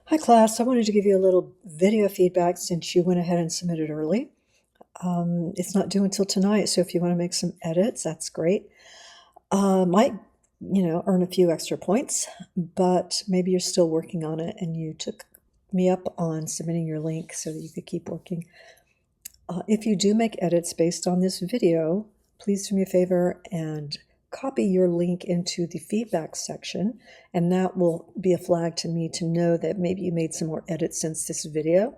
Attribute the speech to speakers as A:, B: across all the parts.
A: Hi class, I wanted to give you a little video feedback since you went ahead and submitted early. It's not due until tonight, so if you want to make some edits, that's great. Might, earn a few extra points, but maybe you're still working on it and you took me up on submitting your link so that you could keep working. If you do make edits based on this video, please do me a favor and copy your link into the feedback section, and that will be a flag to me to know that maybe you made some more edits since this video.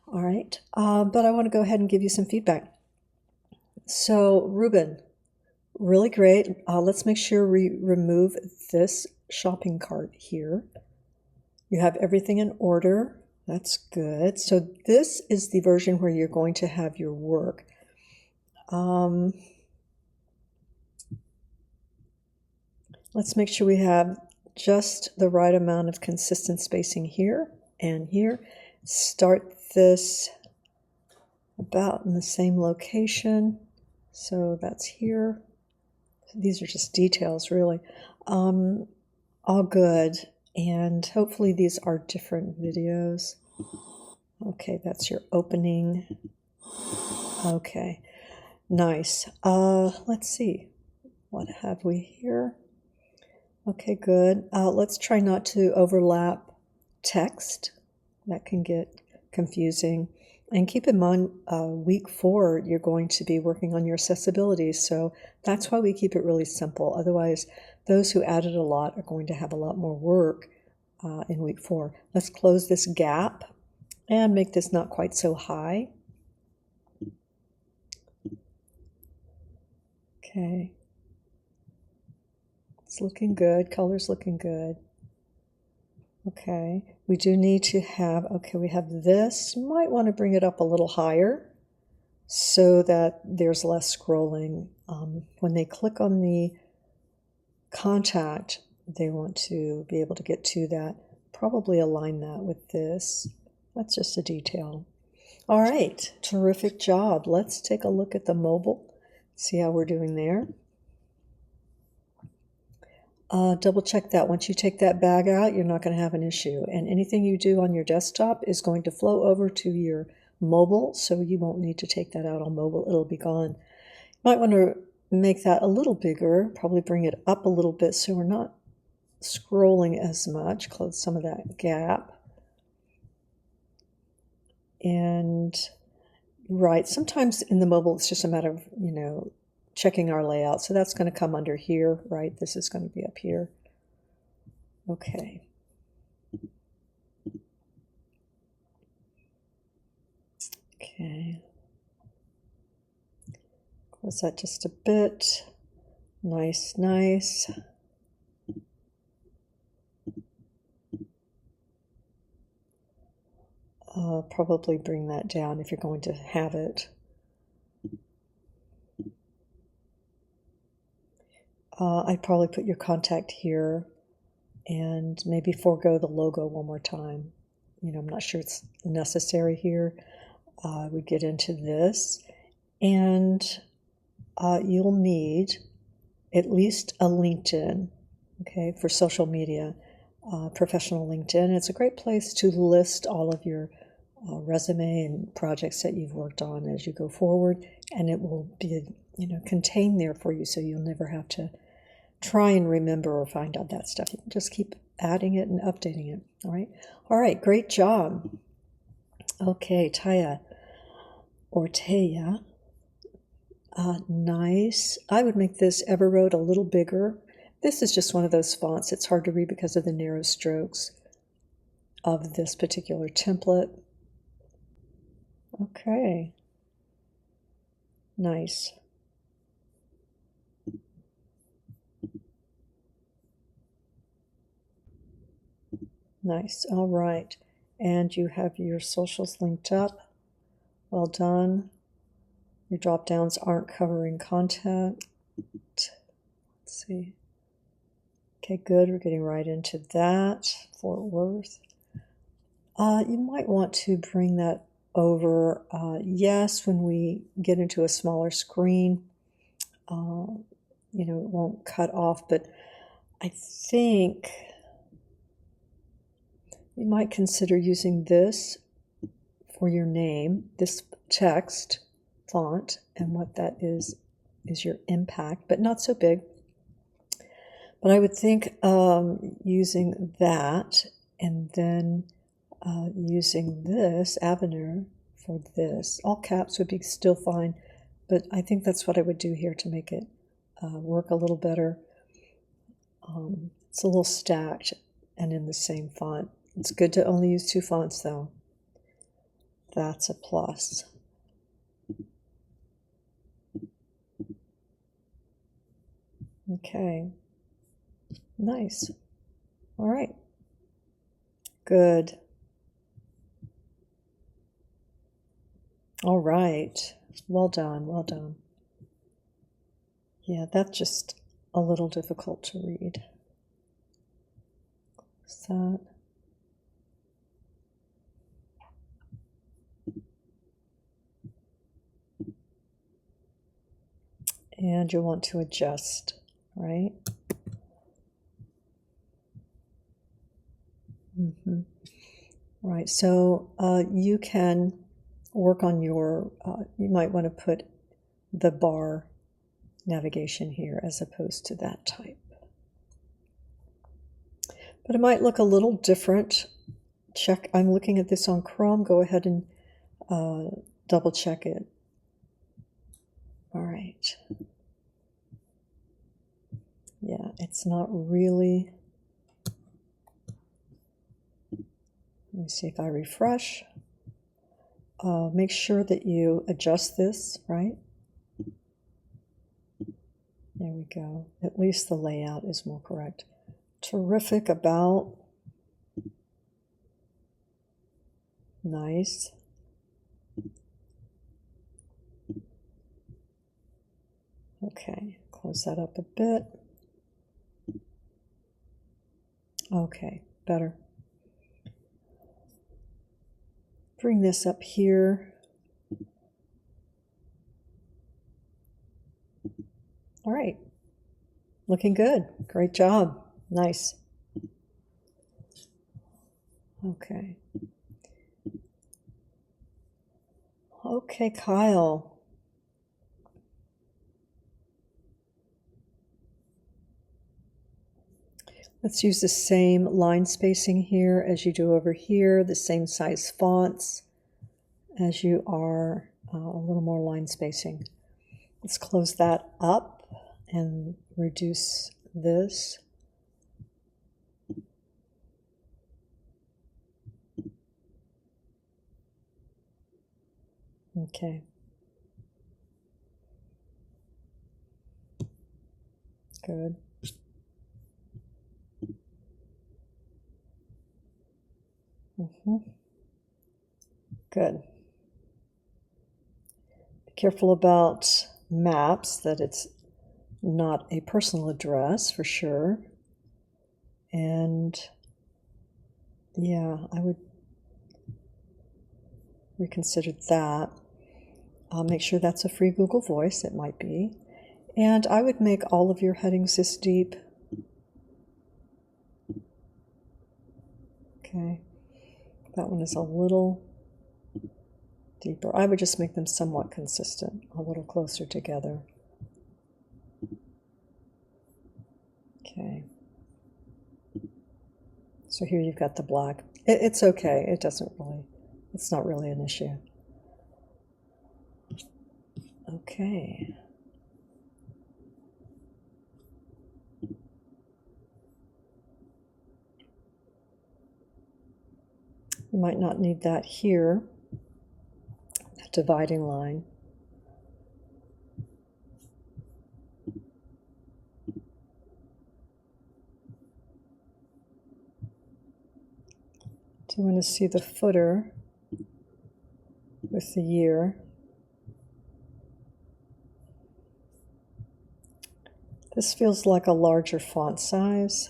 A: All right, but I want to go ahead and give you some feedback. So Ruben, really great. Let's make sure we remove this shopping cart here. You have everything in order. That's good. So this is the version where you're going to have your work. Let's make sure we have just the right amount of consistent spacing here and here. Start this about in the same location. So that's here. These are just details, really. All good. And hopefully these are different videos. Okay, that's your opening. Okay, nice. Let's see. What have we here? Okay, good. Let's try not to overlap text. That can get confusing. And keep in mind, week 4, you're going to be working on your accessibility. So that's why we keep it really simple. Otherwise, those who added a lot are going to have a lot more work in week 4. Let's close this gap and make this not quite so high. Okay. It's looking good. Color's looking good. Okay, we do need to have, okay, we have this. Might want to bring it up a little higher so that there's less scrolling. When they click on the contact, they want to be able to get to that. Probably align that with this. That's just a detail. All right, terrific job. Let's take a look at the mobile, see how we're doing there. Double check that. Once you take that bag out, you're not going to have an issue. And anything you do on your desktop is going to flow over to your mobile, so you won't need to take that out on mobile. It'll be gone. You might want to make that a little bigger, probably bring it up a little bit so we're not scrolling as much, close some of that gap. And right, sometimes in the mobile, it's just a matter of, checking our layout. So that's going to come under here, right? This is going to be up here. Okay. Okay. Close that just a bit. Nice, nice. Probably bring that down if you're going to have it. I'd probably put your contact here and maybe forego the logo one more time. I'm not sure it's necessary here. We get into this, and you'll need at least a LinkedIn, okay, for social media, professional LinkedIn. It's a great place to list all of your resume and projects that you've worked on as you go forward, and it will be, contained there for you, so you'll never have to try and remember or find out that stuff. You can just keep adding it and updating it. All right, great job. Okay, Taya or Taya. Nice. I would make this Everroad a little bigger. This is just one of those fonts. It's hard to read because of the narrow strokes of this particular template. Okay. Nice. Nice. All right. And you have your socials linked up. Well done. Your drop downs aren't covering content. Let's see. Okay, good. We're getting right into that. Fort Worth. You might want to bring that over. Yes, when we get into a smaller screen, it won't cut off, but I think You might consider using this for your name, this text font, and what that is your impact, but not so big. But I would think using that, and then using this, Avenir, for this. All caps would be still fine, but I think that's what I would do here to make it work a little better. It's a little stacked and in the same font. It's good to only use 2 fonts though. That's a plus. Okay, nice. All right, good. All right, well done, well done. Yeah, that's just a little difficult to read. Is that? And you'll want to adjust, right? Right, so you can work on your, you might want to put the bar navigation here as opposed to that type. But it might look a little different. Check, I'm looking at this on Chrome, go ahead and double check it. All right. Yeah, it's not really. Let me see if I refresh. Make sure that you adjust this, right? There we go. At least the layout is more correct. Terrific about. Nice. Okay, close that up a bit. Okay, better. Bring this up here. All right, looking good. Great job. Nice. Okay. Okay, Kyle. Let's use the same line spacing here as you do over here, the same size fonts as you are, a little more line spacing. Let's close that up and reduce this. Okay. Good. Good. Be careful about maps, that it's not a personal address for sure. And yeah, I would reconsider that. Make sure that's a free Google Voice, it might be. And I would make all of your headings this deep. Okay, that one is a little deeper. I would just make them somewhat consistent, a little closer together. Okay. So here you've got the black. It's okay. It doesn't really, it's not really an issue. Okay. You might not need that here, that dividing line. Do you want to see the footer with the year? This feels like a larger font size.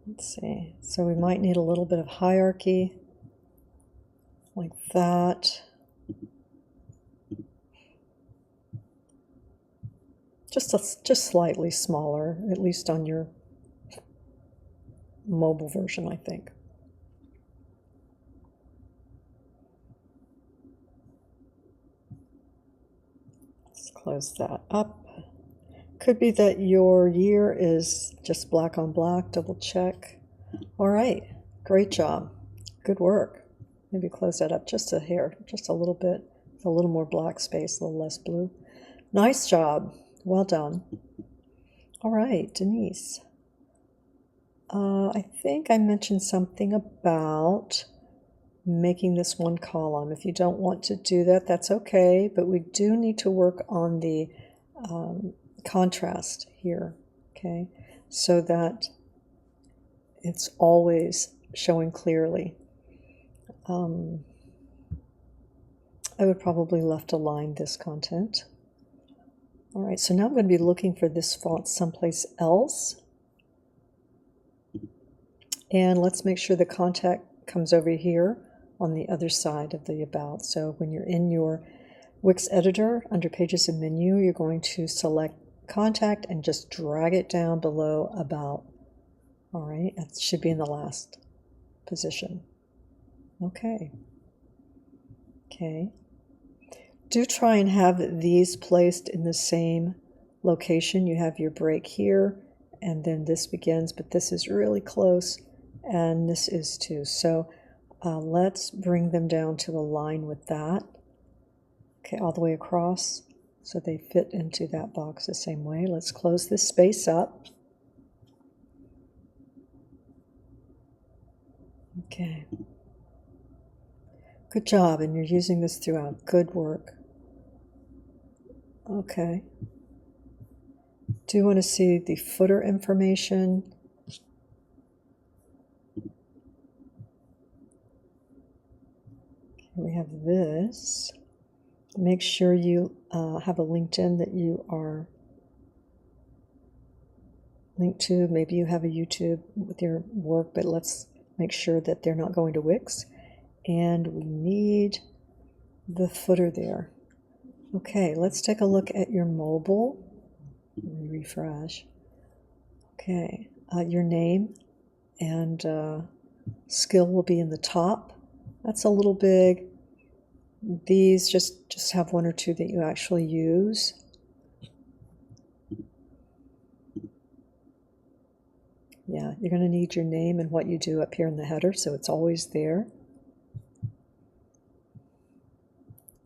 A: Let's see. So we might need a little bit of hierarchy, like that. Just slightly smaller, at least on your mobile version, I think. Let's close that up. Could be that your year is just black on black, double check. All right, great job. Good work. Maybe close that up just a hair, just a little bit, a little more black space, a little less blue. Nice job. Well done. All right, Denise. I think I mentioned something about making this one column. If you don't want to do that, that's okay, but we do need to work on the contrast here, okay, so that it's always showing clearly. I would probably left align this content. All right, so now I'm going to be looking for this font someplace else. And let's make sure the contact comes over here on the other side of the about. So when you're in your Wix editor, under Pages and Menu, you're going to select Contact and just drag it down below About. All right, that should be in the last position. Okay. Okay. Do try and have these placed in the same location. You have your break here, and then this begins, but this is really close, and this is too. So let's bring them down to align with that. Okay, all the way across, so they fit into that box the same way. Let's close this space up. Okay. Good job, and you're using this throughout. Good work. Okay. Do you want to see the footer information? Okay, we have this. Make sure you have a LinkedIn that you are linked to. Maybe you have a YouTube with your work, but let's make sure that they're not going to Wix. And we need the footer there. Okay, let's take a look at your mobile. Refresh. Okay, your name and skill will be in the top. That's a little big. These just have one or two that you actually use. Yeah, you're going to need your name and what you do up here in the header, so it's always there.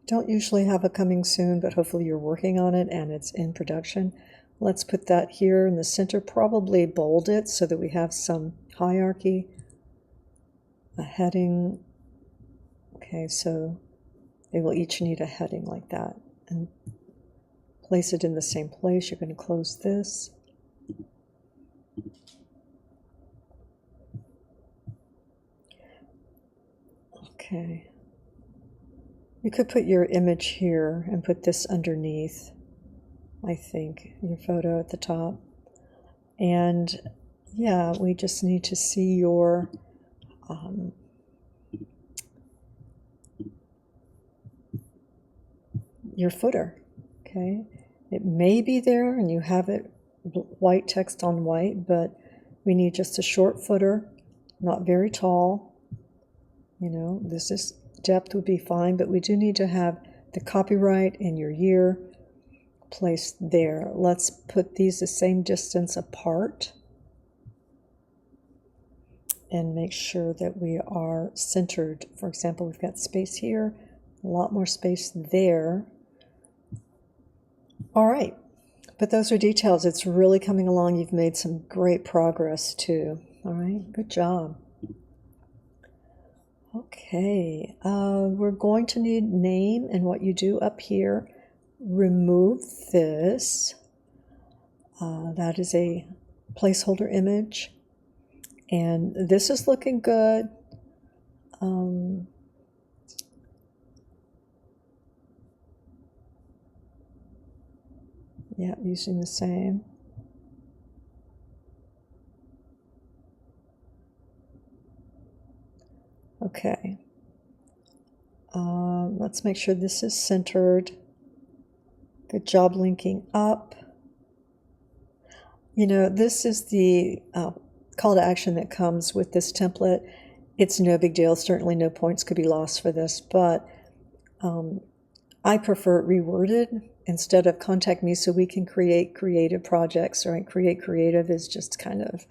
A: Don't usually have a coming soon, but hopefully you're working on it and it's in production. Let's put that here in the center, probably bold it so that we have some hierarchy. A heading. Okay, so they will each need a heading like that. And place it in the same place. You're going to close this. Okay. You could put your image here and put this underneath, I think, your photo at the top. And yeah, we just need to see your footer, okay? It may be there and you have it white text on white, but we need just a short footer, not very tall. You know, this is depth would be fine, but we do need to have the copyright and your year placed there. Let's put these the same distance apart and make sure that we are centered. For example, we've got space here, a lot more space there. All right, but those are details. It's really coming along. You've made some great progress too. All right, good job. Okay, we're going to need name and what you do up here. Remove this. That is a placeholder image. And this is looking good. Yeah, using the same. Okay. Let's make sure this is centered. Good job linking up. You know, this is the call to action that comes with this template. It's no big deal. Certainly no points could be lost for this, but I prefer it reworded instead of contact me so we can create creative projects, right? Create creative is just kind of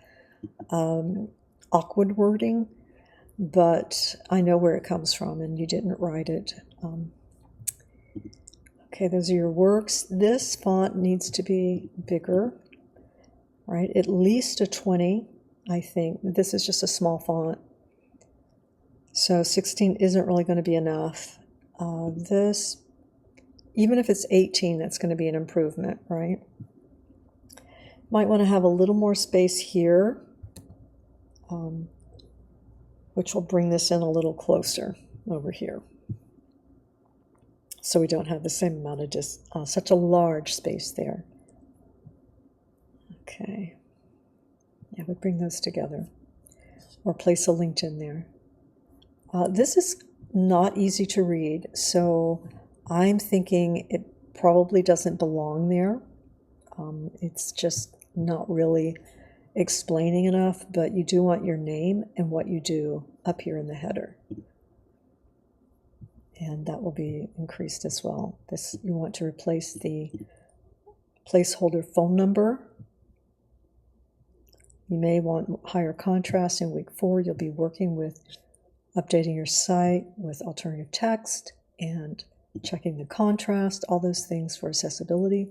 A: awkward wording, but I know where it comes from and you didn't write it. Okay, those are your works. This font needs to be bigger, right? At least a 20, I think. This is just a small font. So 16 isn't really going to be enough. This, even if it's 18, that's going to be an improvement, right? Might want to have a little more space here, which will bring this in a little closer over here. So we don't have the same amount of just such a large space there. Okay. Yeah, we bring those together. Or place a link in there. This is not easy to read, so I'm thinking it probably doesn't belong there. It's just not really explaining enough, but you do want your name and what you do up here in the header. And that will be increased as well. This, you want to replace the placeholder phone number. You may want higher contrast in week 4. You'll be working with updating your site with alternative text and checking the contrast, all those things for accessibility.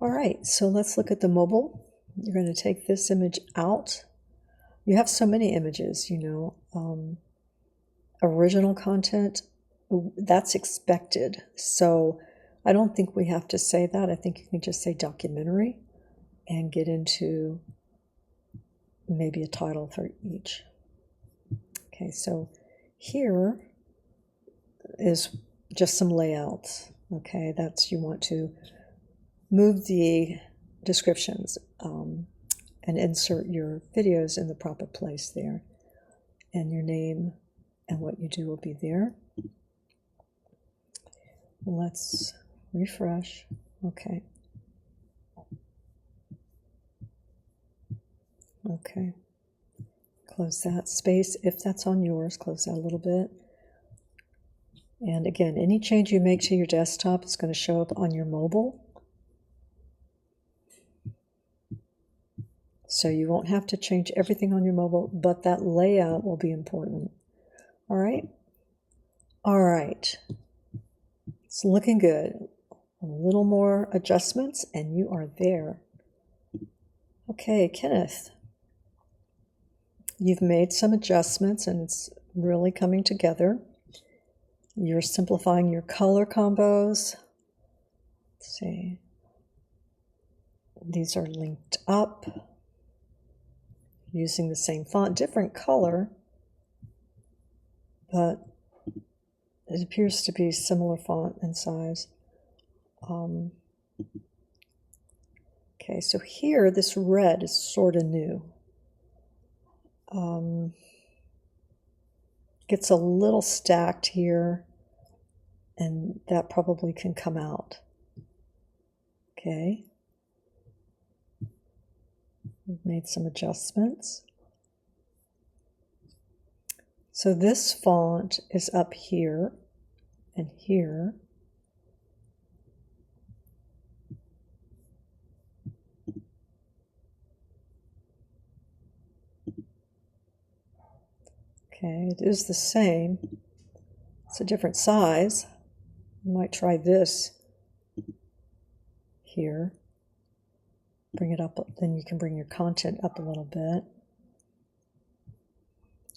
A: All right, so let's look at the mobile. You're going to take this image out. You have so many images, you know. Original content, that's expected. So I don't think we have to say that. I think you can just say documentary and get into maybe a title for each. Okay, so here is just some layouts. Okay, that's, you want to move the descriptions and insert your videos in the proper place there. And your name and what you do will be there. Let's refresh. Okay. Okay. Close that space. If that's on yours, close that a little bit. And again, any change you make to your desktop is going to show up on your mobile. So you won't have to change everything on your mobile, but that layout will be important. All right? All right. It's looking good. A little more adjustments and you are there. Okay, Kenneth. You've made some adjustments and it's really coming together. You're simplifying your color combos. Let's see. These are linked up. Using the same font, different color, but it appears to be similar font and size. Okay, so here this red is sort of new. Gets a little stacked here, and that probably can come out. Okay. We've made some adjustments. So this font is up here and here. Okay, it is the same. It's a different size. You might try this here. Bring it up, then you can bring your content up a little bit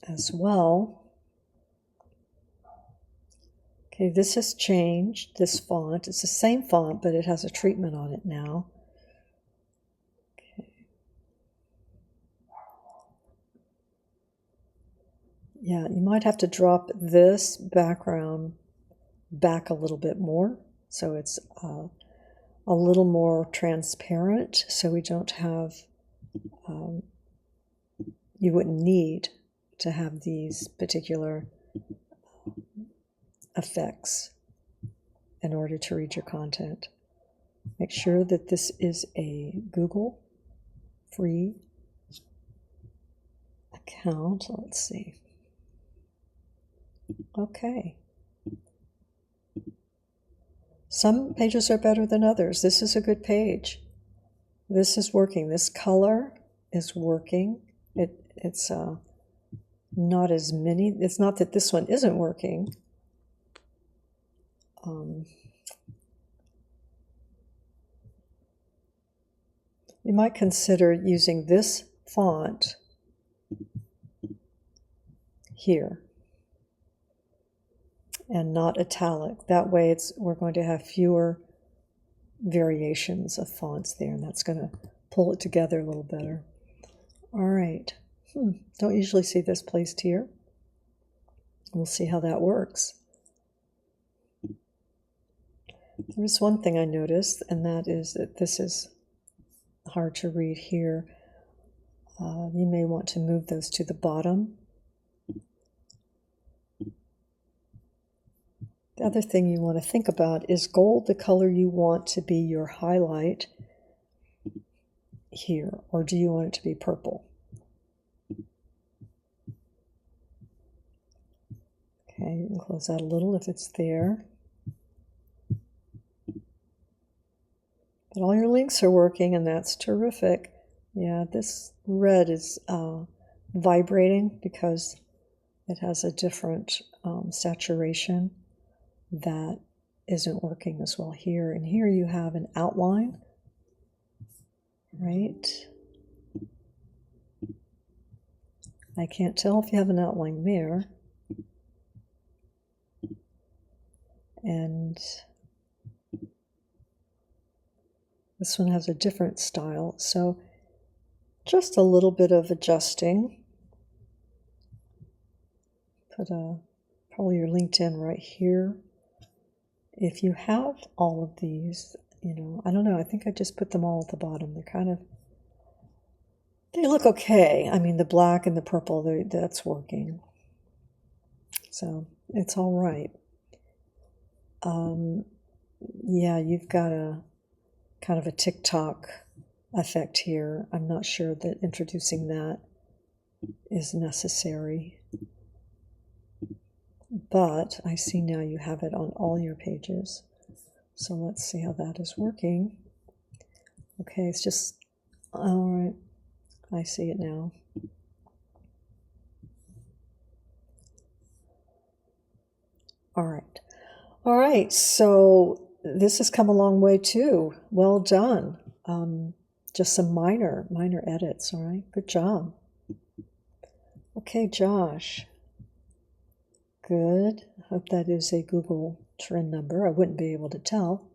A: as well. Okay, this has changed, this font. It's the same font, but it has a treatment on it now. Okay. Yeah, you might have to drop this background back a little bit more, so it's a little more transparent, so we don't have, you wouldn't need to have these particular effects in order to read your content. Make sure that this is a Google free count. Let's see. Okay. Some pages are better than others. This is a good page. This is working. This color is working. It's not as many. It's not that this one isn't working. You might consider using this font here and not italic. That way we're going to have fewer variations of fonts there, and that's going to pull it together a little better. All right. Don't usually see this placed here. We'll see how that works. There's one thing I noticed, and that is that this is hard to read here. You may want to move those to the bottom. The other thing you want to think about is gold the color you want to be your highlight here, or do you want it to be purple? Okay, you can close that a little if it's there. But all your links are working, and that's terrific. Yeah, this red is vibrating because it has a different saturation that isn't working as well here. And here you have an outline, right? I can't tell if you have an outline there. And this one has a different style. So just a little bit of adjusting. Put probably your LinkedIn right here. If you have all of these, I don't know, I think I just put them all at the bottom. They look okay. I mean, the black and the purple, that's working. So it's all right. Yeah, you've got a kind of a TikTok effect here. I'm not sure that introducing that is necessary. But I see now you have it on all your pages. So let's see how that is working. Okay, it's just, all right, I see it now. All right, so this has come a long way too. Well done. Just some minor edits, all right? Good job. Okay, Josh. Good. I hope that is a Google trend number. I wouldn't be able to tell.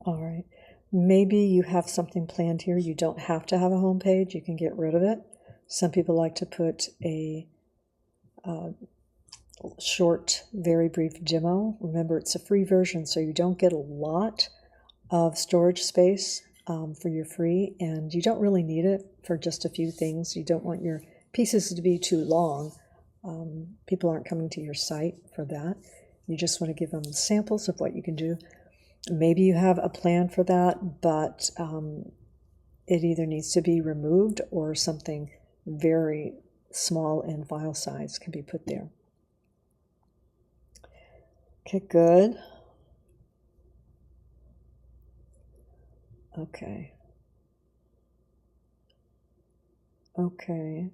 A: All right. Maybe you have something planned here. You don't have to have a home page. You can get rid of it. Some people like to put a short, very brief demo. Remember, it's a free version, so you don't get a lot of storage space for your free, and you don't really need it for just a few things. You don't want your pieces to be too long. People aren't coming to your site for that. You just want to give them samples of what you can do. Maybe you have a plan for that, but it either needs to be removed or something very small in file size can be put there. Okay, good. Okay. Okay.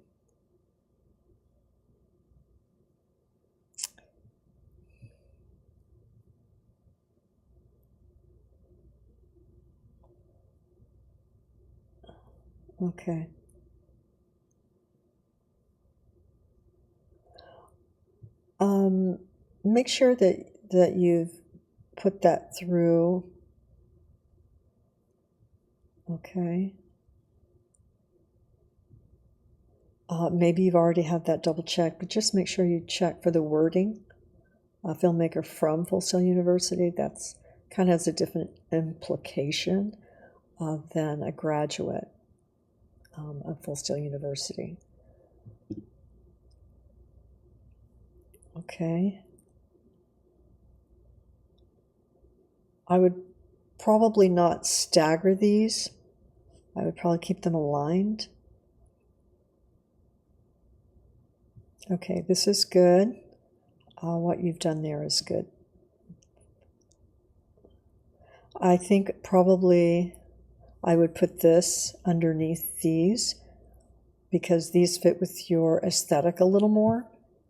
A: Okay. Make sure that you've put that through. Okay. Maybe you've already had that double checked, but just make sure you check for the wording. A filmmaker from Full Sail University, that's kind of has a different implication than a graduate of Full Sail University. Okay. I would probably not stagger these. I would probably keep them aligned. Okay, this is good. What you've done there is good. I think probably I would put this underneath these because these fit with your aesthetic a little more.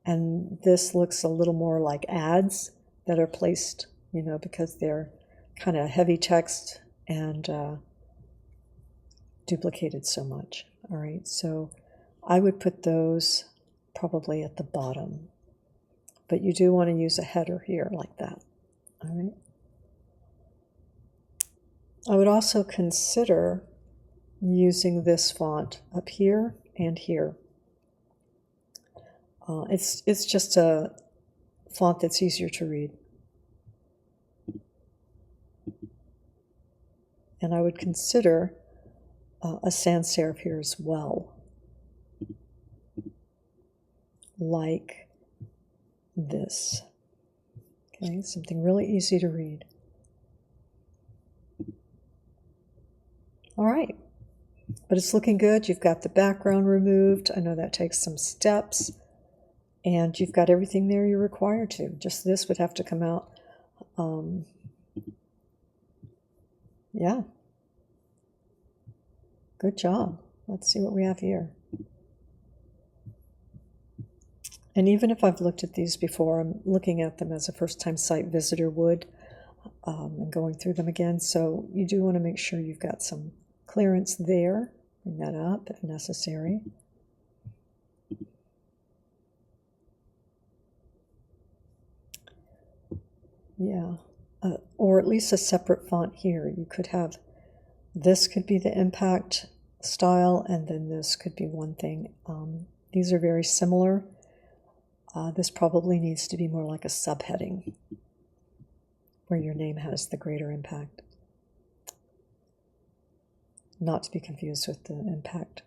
A: And this looks a little more like ads that are placed, you know, because they're kind of heavy text and duplicated so much. All right, so I would put those probably at the bottom, but you do want to use a header here like that. All right. I would also consider using this font up here and here. It's just a font that's easier to read. And I would consider a sans serif here as well, like this. Okay, something really easy to read. All right, but it's looking good. You've got the background removed. I know that takes some steps, and you've got everything there you're required to. Just this would have to come out. Yeah. Good job. Let's see what we have here. And even if I've looked at these before, I'm looking at them as a first-time site visitor would, and going through them again. So you do want to make sure you've got some clearance there. Bring that up if necessary. Yeah, or at least a separate font here. You could have, this could be the impact style, and then this could be one thing. These are very similar. This probably needs to be more like a subheading where your name has the greater impact. Not to be confused with the impact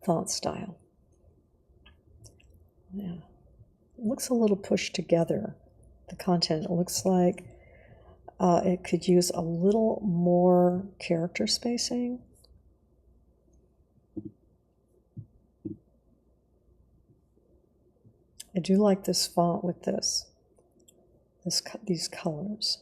A: font style. Yeah, it looks a little pushed together. The content, it looks like it could use a little more character spacing. I do like this font with these colors.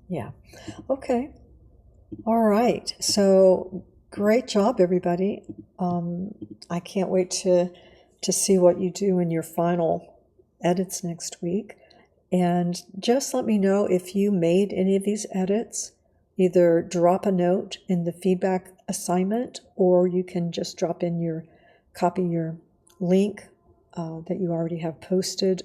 A: Yeah. Okay. All right. So great job, everybody. I can't wait to see what you do in your final edits next week. And just let me know if you made any of these edits. Either drop a note in the feedback assignment, or you can just drop in copy your link that you already have posted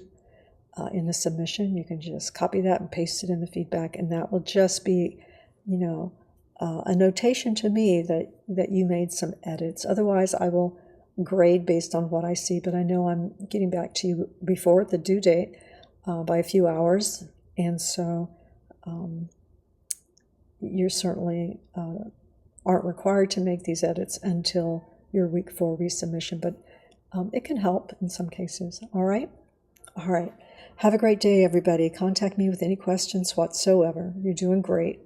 A: in the submission. You can just copy that and paste it in the feedback, and that will just be, you know, a notation to me that you made some edits. Otherwise, I will grade based on what I see, but I know I'm getting back to you before the due date by a few hours, and so you certainly aren't required to make these edits until your week 4 resubmission, but it can help in some cases. All right? All right. Have a great day, everybody. Contact me with any questions whatsoever. You're doing great.